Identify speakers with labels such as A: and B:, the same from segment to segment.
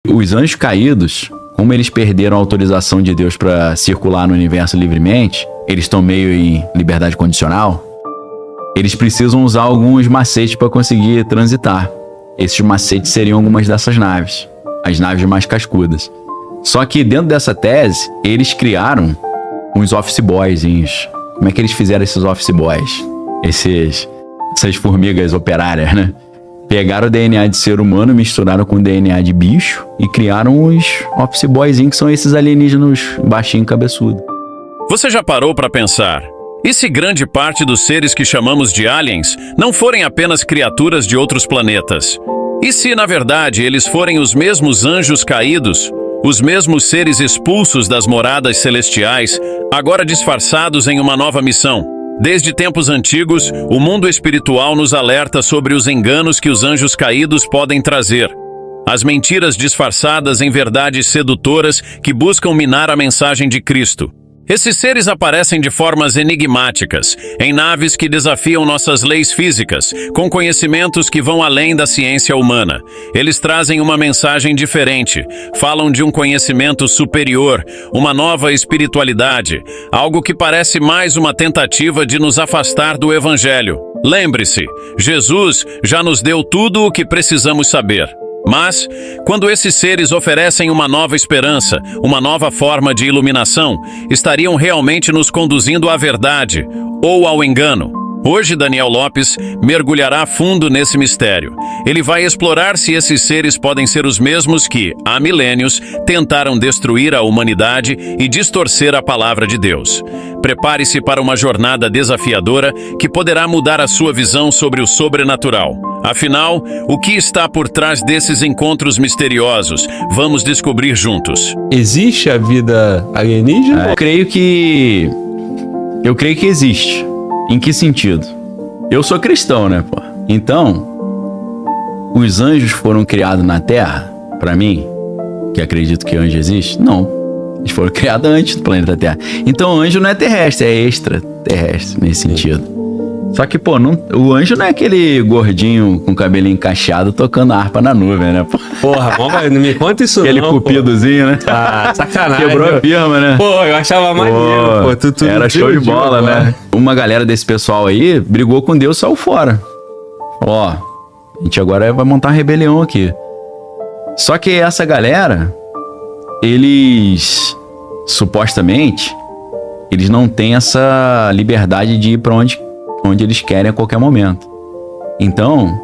A: Os anjos caídos, como eles perderam a autorização de Deus para circular no universo livremente, eles estão meio em liberdade condicional, eles precisam usar alguns macetes para conseguir transitar. Esses macetes seriam algumas dessas naves, as naves mais cascudas. Só que dentro dessa tese, eles criaram uns office boyzinhos. Como é que eles fizeram esses office boys? Essas formigas operárias, né? Pegaram o DNA de ser humano, misturaram com o DNA de bicho e criaram os office boyzinhos, que são esses alienígenas baixinho cabeçudo.
B: Você já parou para pensar? E se grande parte dos seres que chamamos de aliens não forem apenas criaturas de outros planetas? E se, na verdade, eles forem os mesmos anjos caídos, os mesmos seres expulsos das moradas celestiais, agora disfarçados em uma nova missão? Desde tempos antigos, o mundo espiritual nos alerta sobre os enganos que os anjos caídos podem trazer. As mentiras disfarçadas em verdades sedutoras que buscam minar a mensagem de Cristo. Esses seres aparecem de formas enigmáticas, em naves que desafiam nossas leis físicas, com conhecimentos que vão além da ciência humana. Eles trazem uma mensagem diferente, falam de um conhecimento superior, uma nova espiritualidade, algo que parece mais uma tentativa de nos afastar do Evangelho. Lembre-se, Jesus já nos deu tudo o que precisamos saber. Mas, quando esses seres oferecem uma nova esperança, uma nova forma de iluminação, estariam realmente nos conduzindo à verdade ou ao engano? Hoje, Daniel Lopes mergulhará fundo nesse mistério. Ele vai explorar se esses seres podem ser os mesmos que, há milênios, tentaram destruir a humanidade e distorcer a palavra de Deus. Prepare-se para uma jornada desafiadora que poderá mudar a sua visão sobre o sobrenatural. Afinal, o que está por trás desses encontros misteriosos? Vamos descobrir juntos.
C: Existe a vida alienígena?
A: Eu creio que existe. Em que sentido? Eu sou cristão, né, pô? Então, os anjos foram criados na Terra? Pra mim, que acredito que anjo existe? Não. Eles foram criados antes do planeta Terra. Então, anjo não é terrestre, é extraterrestre nesse sentido. Só que, pô, o anjo não é aquele gordinho com cabelinho encaixado tocando harpa na nuvem, né?
C: Porra, não me conta isso
A: aquele
C: não,
A: cupidozinho, né?
C: Ah, sacanagem.
A: Quebrou a firma, né?
C: Pô, eu achava maneiro, pô. Tu
A: era show de bola, né? Uma galera desse pessoal aí brigou com Deus e saiu fora. Ó, a gente agora vai montar uma rebelião aqui. Só que essa galera, eles, supostamente, eles não têm essa liberdade de ir pra onde eles querem a qualquer momento. Então,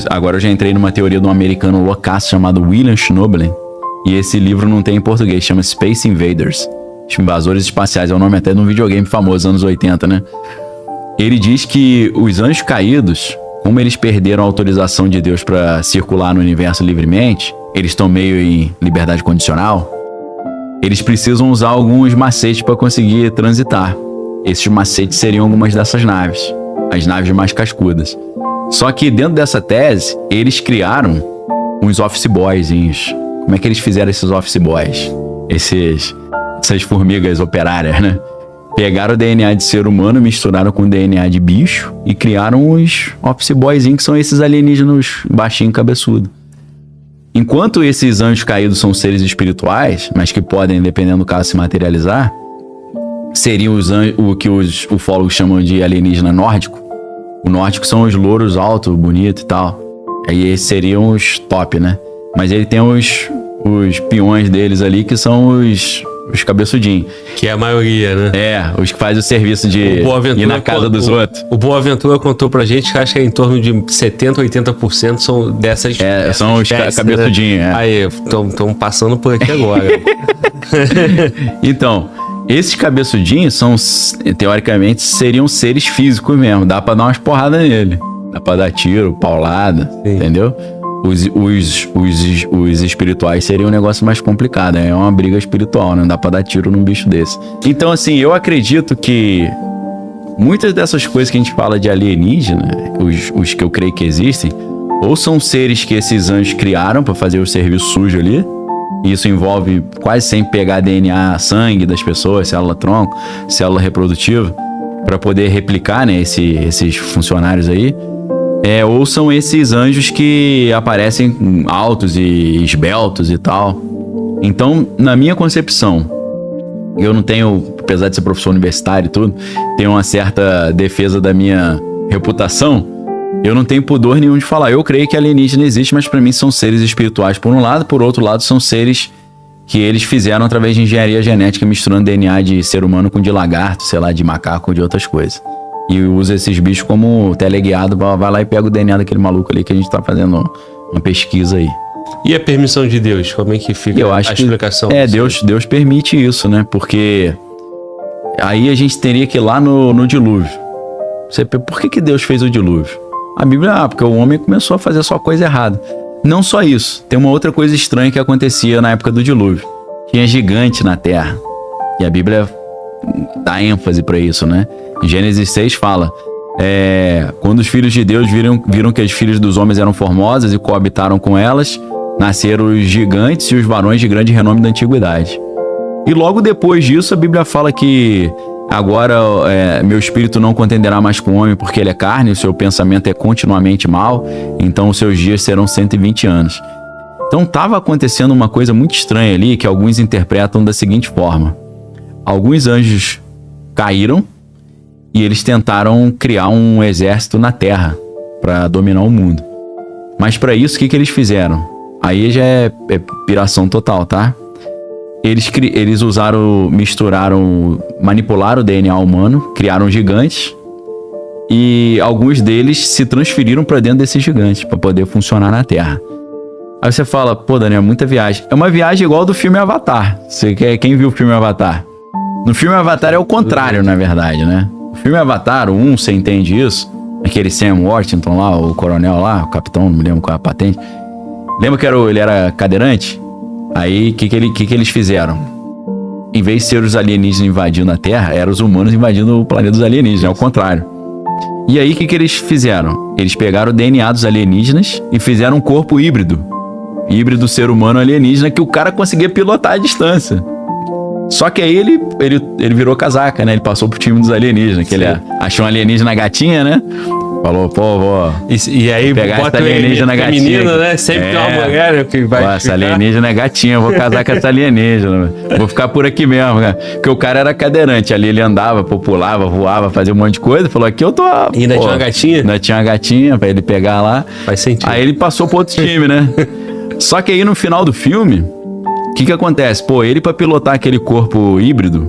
A: agora eu já entrei numa teoria de um americano loucaço chamado William Schnoebelen, e esse livro não tem em português, chama Space Invaders, Invasores Espaciais, é o nome até de um videogame famoso, anos 80, né? Ele diz que os anjos caídos, como eles perderam a autorização de Deus para circular no universo livremente, eles estão meio em liberdade condicional, eles precisam usar alguns macetes para conseguir transitar. Esses macetes seriam algumas dessas naves, as naves mais cascudas. Só que dentro dessa tese, eles criaram uns office boyzinhos. Como é que eles fizeram esses office boys? Essas formigas operárias, né? Pegaram o DNA de ser humano, misturaram com o DNA de bicho e criaram os office boyzinhos, que são esses alienígenas baixinho cabeçudo. Enquanto esses anjos caídos são seres espirituais, mas que podem, dependendo do caso, se materializar, seriam o que os ufólogos chamam de alienígena nórdico. O nórdico são os louros altos, bonitos e tal. Aí esses seriam os top, né? Mas ele tem os peões deles ali, que são os cabeçudinhos.
C: Que é a maioria, né?
A: É, os que fazem o serviço de ir na casa dos outros.
C: O Boaventura contou pra gente que acho que é em torno de 70%, 80% são dessas
A: são os cabeçudinhos.
C: Né? Aí, estão passando por aqui agora.
A: Então, esses cabeçudinhos são, teoricamente, seriam seres físicos mesmo. Dá pra dar umas porradas nele. Dá pra dar tiro, paulada, entendeu? Os espirituais seriam um negócio mais complicado. É uma briga espiritual, né? Não dá pra dar tiro num bicho desse. Então, assim, eu acredito que muitas dessas coisas que a gente fala de alienígena, os que eu creio que existem, ou são seres que esses anjos criaram pra fazer o serviço sujo ali. Isso envolve quase sempre pegar DNA, sangue das pessoas, célula-tronco, célula reprodutiva, para poder replicar, né, esses funcionários aí. Ou são esses anjos que aparecem altos e esbeltos e tal. Então, na minha concepção, eu não tenho, apesar de ser professor universitário e tudo, tenho uma certa defesa da minha reputação, eu não tenho pudor nenhum de falar. Eu creio que alienígena existe, mas pra mim são seres espirituais por um lado, por outro lado são seres que eles fizeram através de engenharia genética, misturando DNA de ser humano com de lagarto, sei lá, de macaco, de outras coisas. E usa esses bichos como teleguiado, vai lá e pega o DNA daquele maluco ali que a gente tá fazendo uma pesquisa aí.
C: E a permissão de Deus? Como é que fica
A: Eu acho
C: a explicação?
A: Deus permite isso, né? Porque aí a gente teria que ir lá no dilúvio. Por que Deus fez o dilúvio? A Bíblia, porque o homem começou a fazer só coisa errada. Não só isso, tem uma outra coisa estranha que acontecia na época do dilúvio. Tinha gigante na terra. E a Bíblia dá ênfase para isso, né? Em Gênesis 6 fala, quando os filhos de Deus viram que as filhas dos homens eram formosas e coabitaram com elas, nasceram os gigantes e os varões de grande renome da antiguidade. E logo depois disso a Bíblia fala que agora meu espírito não contenderá mais com o homem porque ele é carne, o seu pensamento é continuamente mau, então os seus dias serão 120 anos. Então estava acontecendo uma coisa muito estranha ali que alguns interpretam da seguinte forma. Alguns anjos caíram e eles tentaram criar um exército na Terra para dominar o mundo. Mas para isso, o que eles fizeram? Aí já é piração total, tá? Eles manipularam o DNA humano, criaram gigantes e alguns deles se transferiram para dentro desses gigantes para poder funcionar na Terra. Aí você fala, pô, Daniel, é muita viagem. É uma viagem igual do filme Avatar. Quem viu o filme Avatar? No filme Avatar é o contrário, na verdade, né? O filme Avatar, o 1, você entende isso? Aquele Sam Worthington lá, o coronel lá, o capitão, não me lembro qual é a patente. Lembra que ele era cadeirante? Aí, o que eles fizeram? Em vez de ser os alienígenas invadindo a Terra, eram os humanos invadindo o planeta dos alienígenas, é o contrário. E aí, o que eles fizeram? Eles pegaram o DNA dos alienígenas e fizeram um corpo híbrido. Híbrido ser humano alienígena que o cara conseguia pilotar à distância. Só que aí ele virou casaca, né? Ele passou pro time dos alienígenas, que ele achou um alienígena gatinha, né? Falou, pô, vou
C: e aí
A: pegar
C: bota
A: essa alienígena gatinha.
C: Menina, né? Sempre tem uma mulher que vai.
A: Pô, essa alienígena é gatinha, eu vou casar com essa alienígena. Vou ficar por aqui mesmo, né? Porque o cara era cadeirante, ali ele andava, pulava, voava, fazia um monte de coisa. Falou, aqui eu tô.
C: E ainda tinha uma gatinha?
A: Ainda tinha uma gatinha pra ele pegar lá.
C: Faz sentido.
A: Aí ele passou pro outro time, né? Só que aí no final do filme, o que acontece? Pô, ele pra pilotar aquele corpo híbrido,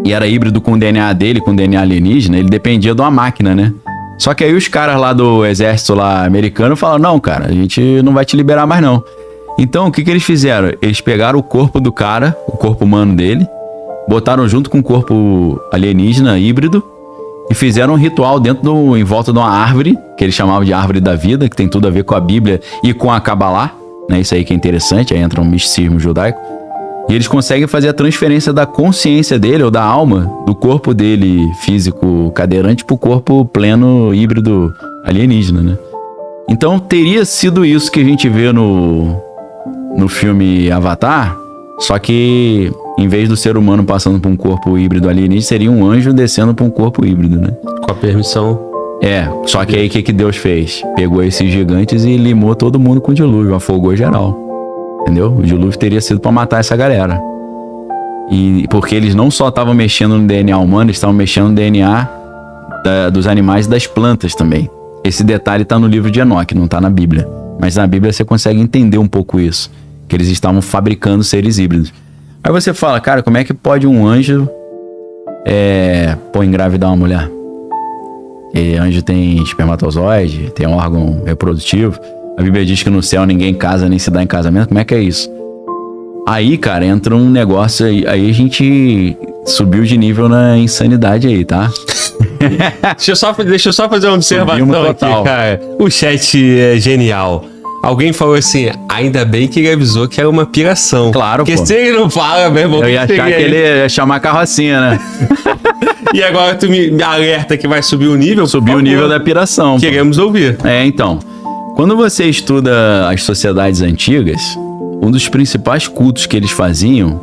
A: e era híbrido com o DNA dele, com o DNA alienígena, ele dependia de uma máquina, né? Só que aí os caras lá do exército lá americano falaram, não, cara, a gente não vai te liberar mais não. Então, o que eles fizeram? Eles pegaram o corpo do cara, o corpo humano dele, botaram junto com o corpo alienígena híbrido e fizeram um ritual em volta de uma árvore, que eles chamavam de árvore da vida, que tem tudo a ver com a Bíblia e com a Cabalá, né? Isso aí que é interessante, aí entra um misticismo judaico. E eles conseguem fazer a transferência da consciência dele, ou da alma, do corpo dele físico cadeirante pro corpo pleno híbrido alienígena, né? Então teria sido isso que a gente vê no filme Avatar, só que em vez do ser humano passando por um corpo híbrido alienígena, seria um anjo descendo por um corpo híbrido, né?
C: Com a permissão.
A: Só que aí o que Deus fez? Pegou esses gigantes e limou todo mundo com o dilúvio, afogou geral. Entendeu? O dilúvio teria sido pra matar essa galera. E porque eles não só estavam mexendo no DNA humano, eles estavam mexendo no DNA dos animais e das plantas também. Esse detalhe tá no livro de Enoque, não tá na Bíblia. Mas na Bíblia você consegue entender um pouco isso. Que eles estavam fabricando seres híbridos. Aí você fala, cara, como é que pode um anjo engravidar uma mulher? E anjo tem espermatozoide, tem órgão reprodutivo. A Bíblia diz que no céu ninguém casa nem se dá em casamento. Como é que é isso? Aí, cara, entra um negócio aí a gente subiu de nível na insanidade aí, tá?
C: Deixa eu só fazer uma observação aqui, cara. O chat é genial. Alguém falou assim, ainda bem que ele avisou que era uma piração.
A: Claro,
C: porque
A: pô.
C: se ele não fala, meu irmão...
A: Eu ia achar que ele ia chamar carrocinha, né?
C: E agora tu me alerta que vai subir o nível?
A: Subir o nível da piração.
C: Queremos ouvir.
A: Então... Quando você estuda as sociedades antigas, um dos principais cultos que eles faziam,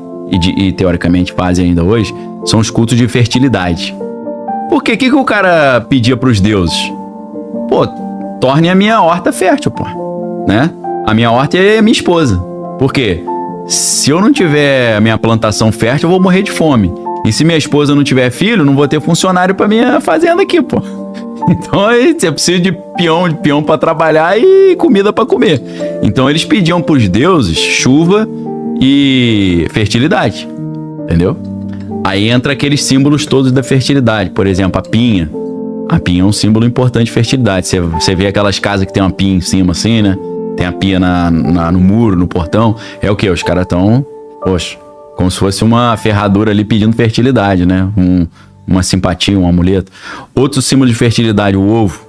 A: e teoricamente fazem ainda hoje, são os cultos de fertilidade. Por quê? O que o cara pedia pros deuses? Pô, torne a minha horta fértil, pô, né? A minha horta é a minha esposa. Por quê? Se eu não tiver a minha plantação fértil, eu vou morrer de fome. E se minha esposa não tiver filho, não vou ter funcionário pra minha fazenda aqui, pô. Então eu preciso de peão pra trabalhar e comida pra comer. Então eles pediam pros deuses chuva e fertilidade, entendeu? Aí entra aqueles símbolos todos da fertilidade. Por exemplo, a pinha. A pinha é um símbolo importante de fertilidade. Você vê aquelas casas que tem uma pinha em cima assim, né? Tem a pinha no muro, no portão. É o quê? Os caras estão, poxa, como se fosse uma ferradura ali pedindo fertilidade, né? Uma simpatia, um amuleto. Outro símbolo de fertilidade, o ovo.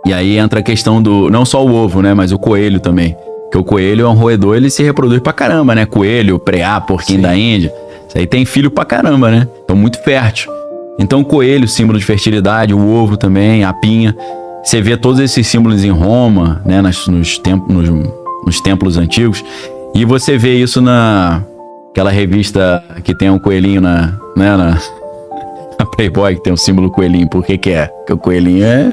A: E aí entra a questão do... Não só o ovo, né? Mas o coelho também. Porque o coelho é um roedor, ele se reproduz pra caramba, né? Coelho, preá, porquinho da Índia. Isso aí tem filho pra caramba, né? Então muito fértil. Então o coelho, símbolo de fertilidade. O ovo também, a pinha. Você vê todos esses símbolos em Roma, né? Nos templos antigos. E você vê isso naquela revista que tem um coelhinho na Playboy, que tem um símbolo coelhinho. Por que é? Porque o coelhinho é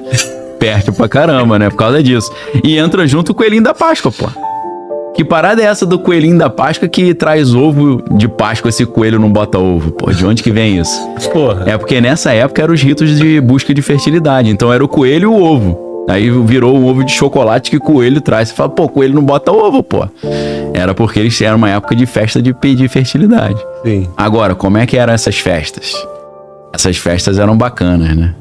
A: fértil pra caramba, né? Por causa disso. E entra junto o coelhinho da Páscoa, pô. Que parada é essa do coelhinho da Páscoa que traz ovo de Páscoa, esse coelho não bota ovo, pô? De onde que vem isso? Porra. É porque nessa época eram os ritos de busca de fertilidade. Então era o coelho e o ovo. Aí virou um ovo de chocolate que o coelho traz. Você fala, pô, coelho não bota ovo, pô. Era porque eles eram uma época de festa de pedir fertilidade. Sim. Agora, como é que eram essas festas? Essas festas eram bacanas, né?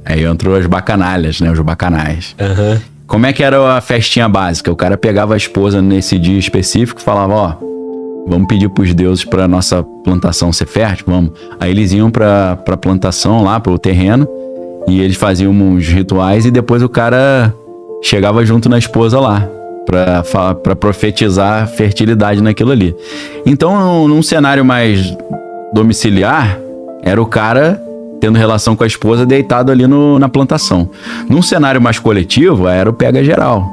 A: Aí entrou as bacanalhas, né? Os bacanais. Aham. Como é que era a festinha básica? O cara pegava a esposa nesse dia específico e falava, ó, vamos pedir pros deuses pra nossa plantação ser fértil, vamos. Aí eles iam pra plantação lá, pro terreno, e eles faziam uns rituais e depois o cara chegava junto na esposa lá, pra profetizar fertilidade naquilo ali. Então, num cenário mais domiciliar, era o cara tendo relação com a esposa deitado ali na plantação. Num cenário mais coletivo, era o pega geral.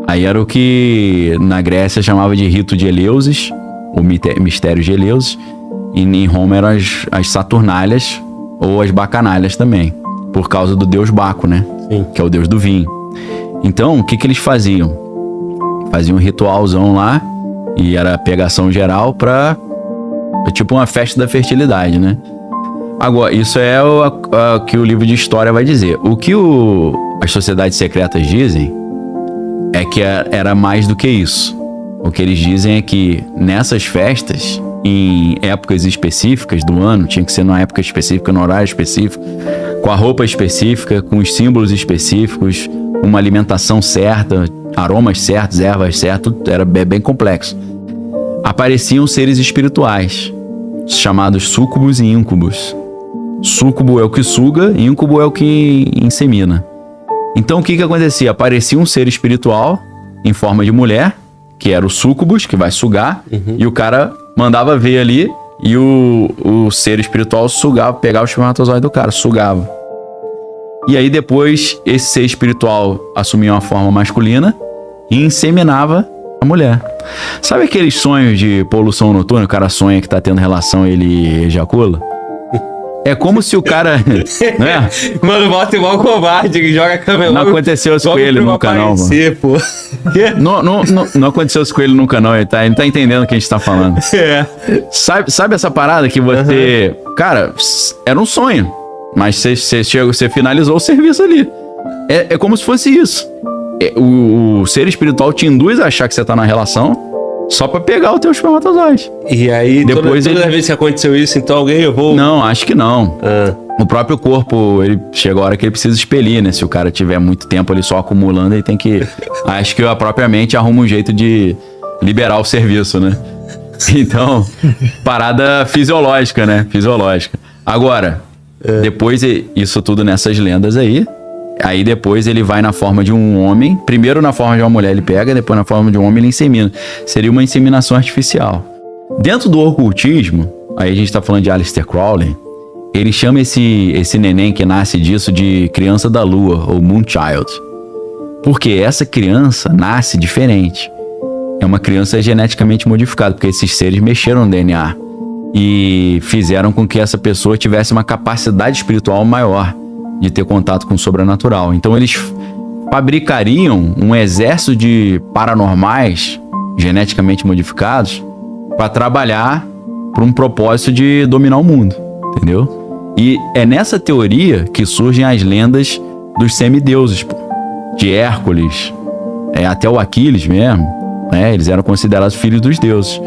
A: Aí era o que na Grécia chamava de rito de Eleusis, o mistério de Eleusis, e em Roma eram as Saturnálias ou as Bacanalhas também, por causa do deus Baco, né? Sim. Que é o deus do vinho. Então, o que eles faziam? Faziam um ritualzão lá, e era pegação geral tipo uma festa da fertilidade, né? Agora, isso é o que o livro de história vai dizer. O que as sociedades secretas dizem é que era mais do que isso. O que eles dizem é que nessas festas, em épocas específicas do ano, tinha que ser numa época específica, no horário específico, com a roupa específica, com os símbolos específicos, uma alimentação certa, aromas certos, ervas certas, era bem complexo. Apareciam seres espirituais, chamados súcubos e íncubos. Súcubo é o que suga, íncubo é o que insemina. Então o que acontecia? Aparecia um ser espiritual em forma de mulher, que era o súcubus, que vai sugar, e o cara mandava ver ali, e o ser espiritual sugava, pegava o espermatozoide do cara, sugava. E aí depois esse ser espiritual assumia uma forma masculina e inseminava a mulher. Sabe aqueles sonhos de poluição noturna? O cara sonha que tá tendo relação e ele ejacula? É como se o cara... né?
C: Mano, bota igual covarde que joga camelô.
A: Não aconteceu isso com ele nunca, não, mano. Não aconteceu isso com ele nunca, não. Ele não tá entendendo o que a gente tá falando. É. Sabe essa parada que você... Cara, era um sonho. Mas você finalizou o serviço ali. É como se fosse isso. O ser espiritual te induz a achar que você tá na relação só pra pegar o teu espermatozoide. E aí, depois toda vez que aconteceu isso, então alguém levou... Não, acho que não. O próprio corpo, ele chega a hora que ele precisa expelir, né? Se o cara tiver muito tempo ali só acumulando, ele tem que... Acho que a própria mente arruma um jeito de liberar o serviço, né? Então, parada fisiológica, né? Fisiológica. Agora, depois isso tudo nessas lendas aí depois ele vai na forma de um homem. Primeiro na forma de uma mulher ele pega, depois na forma de um homem ele insemina. Seria uma inseminação artificial. Dentro do ocultismo, aí a gente tá falando de Aleister Crowley, ele chama esse neném que nasce disso de criança da lua, ou Moon Child. Porque essa criança nasce diferente. É uma criança geneticamente modificada, porque esses seres mexeram no DNA e fizeram com que essa pessoa tivesse uma capacidade espiritual maior de ter contato com o sobrenatural. Então eles fabricariam um exército de paranormais geneticamente modificados para trabalhar para um propósito de dominar o mundo, entendeu? E é nessa teoria que surgem as lendas dos semideuses, pô, de Hércules, até o Aquiles mesmo, né? Eles eram considerados filhos dos deuses.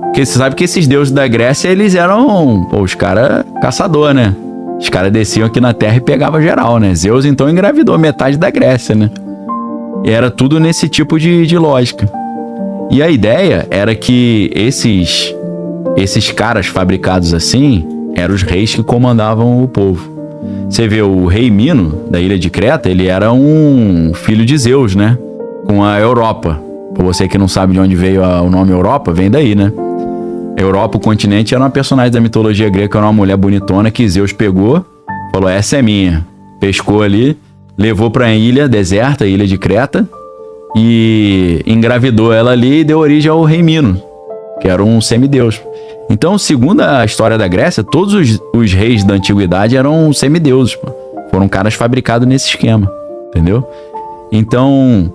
A: Porque você sabe que esses deuses da Grécia, eles eram, pô, os caras caçador, né? Os caras desciam aqui na Terra e pegavam geral, né? Zeus, então, engravidou metade da Grécia, né? E era tudo nesse tipo de lógica. E a ideia era que esses caras fabricados assim eram os reis que comandavam o povo. Você vê o rei Mino, da ilha de Creta, ele era um filho de Zeus, né? Com a Europa. Pra você que não sabe de onde veio o nome Europa, vem daí, né? Europa, o continente, era uma personagem da mitologia grega, era uma mulher bonitona que Zeus pegou, falou, essa é minha. Pescou ali, levou pra ilha deserta, a ilha de Creta, e engravidou ela ali e deu origem ao rei Mino, que era um semideus. Então, segundo a história da Grécia, todos os reis da antiguidade eram semideuses, pô. Foram caras fabricados nesse esquema, entendeu? Então,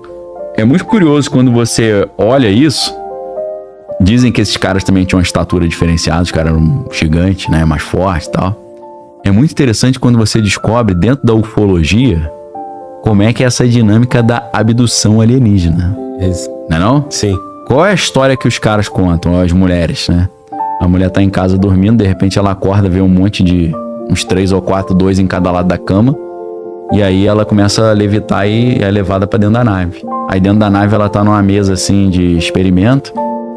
A: é muito curioso quando você olha isso. Dizem que esses caras também tinham uma estatura diferenciada, os caras eram gigantes, né, mais fortes e tal. É muito interessante quando você descobre dentro da ufologia como é que é essa dinâmica da abdução alienígena. Não é não?
C: Sim.
A: Qual é a história que os caras contam, as mulheres, né? A mulher tá em casa dormindo, de repente ela acorda, vê um monte de... uns 3 ou 4, 2 em cada lado da cama. E aí ela começa a levitar e é levada pra dentro da nave. Aí dentro da nave ela tá numa mesa assim de experimento.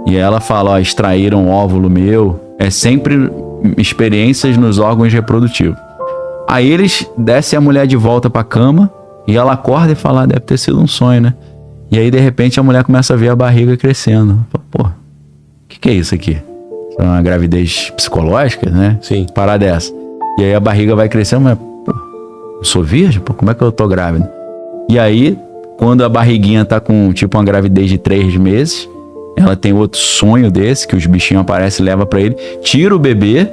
A: E ela fala, ó, extraíram óvulo meu. É sempre experiências nos órgãos reprodutivos. Aí eles descem a mulher de volta pra cama. E ela acorda e fala, deve ter sido um sonho, né? E aí de repente a mulher começa a ver a barriga crescendo. Fala, pô, o que é isso aqui? Isso é uma gravidez psicológica, né?
C: Sim.
A: Parada dessa. E aí a barriga vai crescendo, mas, pô, eu sou virgem? Pô, como é que eu tô grávida? E aí, quando a barriguinha tá com tipo uma gravidez de 3 meses, ela tem outro sonho desse, que os bichinhos aparecem e levam pra ele, tira o bebê,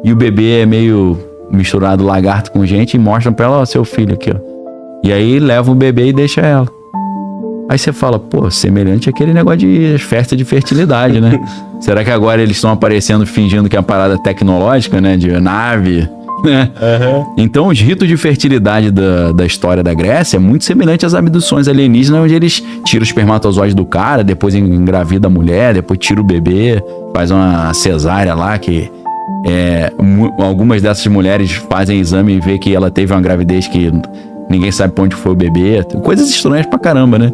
A: e o bebê é meio misturado lagarto com gente, e mostram pra ela, ó, seu filho aqui, ó. E aí leva o bebê e deixa ela. Aí você fala, pô, semelhante àquele negócio de festa de fertilidade, né? Será que agora eles estão aparecendo fingindo que é uma parada tecnológica, né? De nave, né? Uhum. Então os ritos de fertilidade da história da Grécia é muito semelhante às abduções alienígenas, onde eles tiram o espermatozoide do cara, depois engravida a mulher, depois tira o bebê, faz uma cesárea lá, que algumas dessas mulheres fazem exame e vê que ela teve uma gravidez que ninguém sabe pra onde foi o bebê. Coisas estranhas pra caramba, né?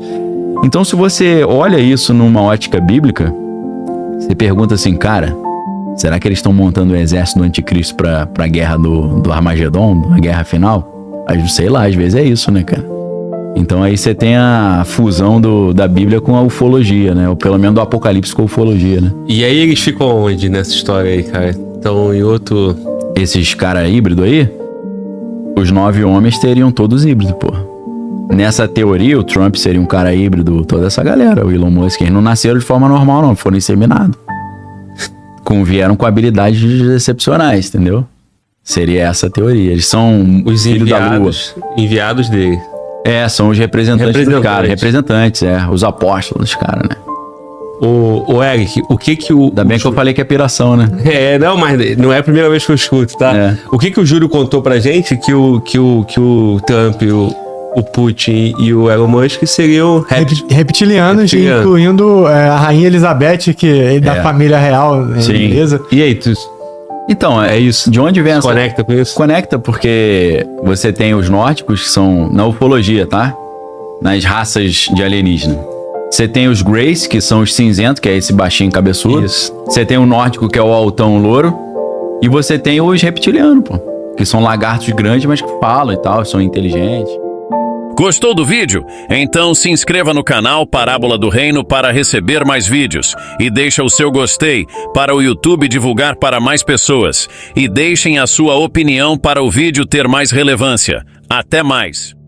A: Então, se você olha isso numa ótica bíblica, você pergunta assim, cara, será que eles estão montando o exército do anticristo pra guerra do Armagedon, a guerra final? Sei lá, às vezes é isso, né, cara? Então aí você tem a fusão da Bíblia com a ufologia, né? Ou pelo menos do Apocalipse com a ufologia, né?
C: E aí eles ficam onde nessa história aí, cara? Estão em outro...
A: Esses caras híbridos aí, os 9 homens teriam todos híbridos, pô. Nessa teoria, o Trump seria um cara híbrido, toda essa galera. O Elon Musk, eles não nasceram de forma normal, não. Foram inseminados. Vieram com habilidades excepcionais, entendeu? Seria essa a teoria. Eles são
C: os enviados dele.
A: São os representantes dos caras. Representantes, os apóstolos dos caras, né?
C: O Eric, o que que o...
A: Ainda bem que eu falei que é piração, né?
C: Não, mas não é a primeira vez que eu escuto, tá? O que o Júlio contou pra gente que o Trump, o Putin e o Elon Musk seriam
D: reptilianos, incluindo a Rainha Elizabeth, que é da família real inglesa.
C: E aí, tu...
A: Então, é isso. De onde vem essa...
C: Conecta com isso?
A: Conecta porque você tem os nórdicos, que são na ufologia, tá? Nas raças de alienígena. Você tem os Greys, que são os cinzentos, que é esse baixinho cabeçudo. Isso. Você tem o nórdico, que é o altão louro. E você tem os reptilianos, pô. Que são lagartos grandes, mas que falam e tal, são inteligentes.
B: Gostou do vídeo? Então se inscreva no canal Parábola do Reino para receber mais vídeos. E deixa o seu gostei para o YouTube divulgar para mais pessoas. E deixem a sua opinião para o vídeo ter mais relevância. Até mais!